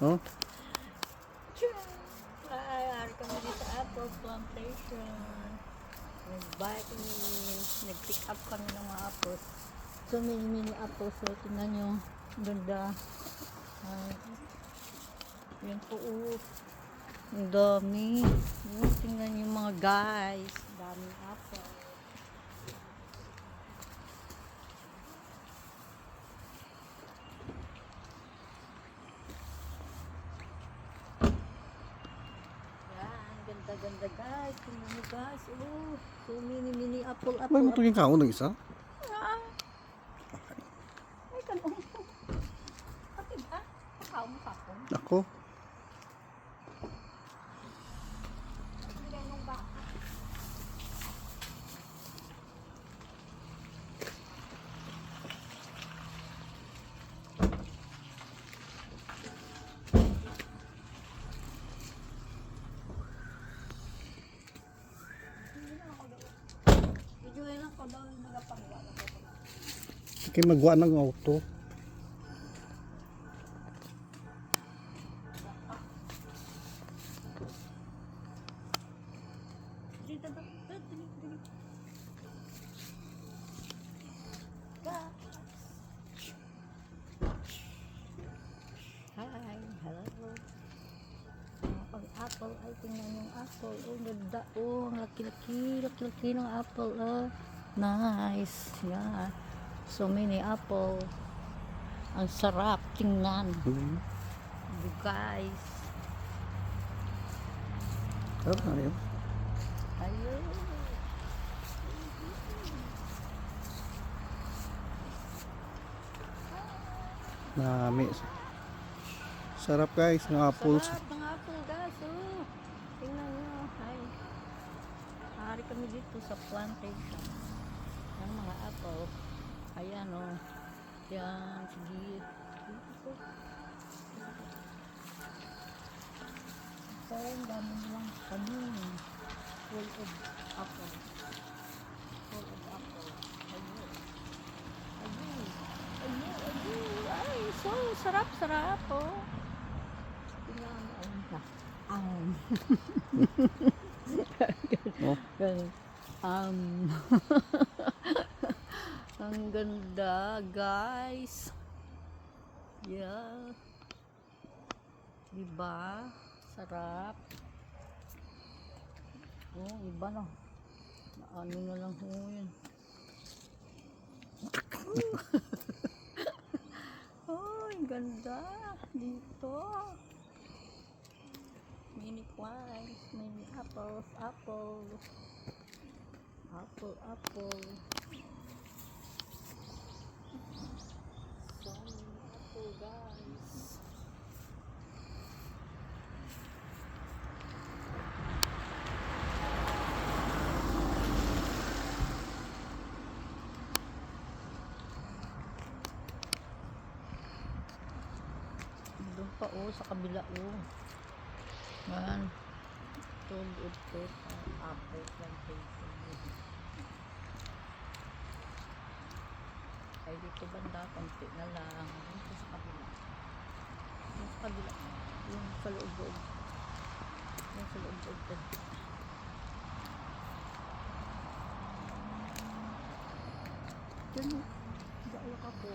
Oh, Ay, ari kami dito sa apple plantation. Nag-pick up kami ng mga apples. So, mini apples. So, tingnan nyo. Ganda. Ay, yan po. Ang dami. Tingnan nyo mga guys. Daming apple. Ganda guys, tingnan mo guys, so mini apple may matuging kaon ng isa? Ay, kanong kapit pakaw mo kapon. Ako? Okay, magwa ng auto. Hi, hello. Ang apple, ay tingnan yung apple. Oh, ganda. Oh, ang laki-laki ng apple. Oh, nice. Yeah. So many apple. Ang sarap tingnan. Guys. Sarap na rin. Ayun. Nami. Sarap guys ng apples. Sarap ng apple guys. Oh. Tingnan nyo. Hi. Hari kami dito sa plantation. Ng mga apple. Ayan o. Oh. Yan. Sige. So, ang dami nilang kami. Full of apple. Full of apple. Ayun. Ayun. Ayun. Ayun. Ay, so sarap oh. Tingnan mo. Oh. Ang ganda guys. Yeah. Diba? Sarap. Oh, iba na. Ano na lang ho yun. Oh, ang ganda. Dito. Mini plants, mini apples. Apple. So many apple guys. Doon pa sa kabila Man. Tulad ko apple plantation. Ay dito banda, konti na lang. Dito sa kabila. Yung sa kabila. Yung sa loob-loob. Yung sa loob-loob. Diyan. Daklak ako.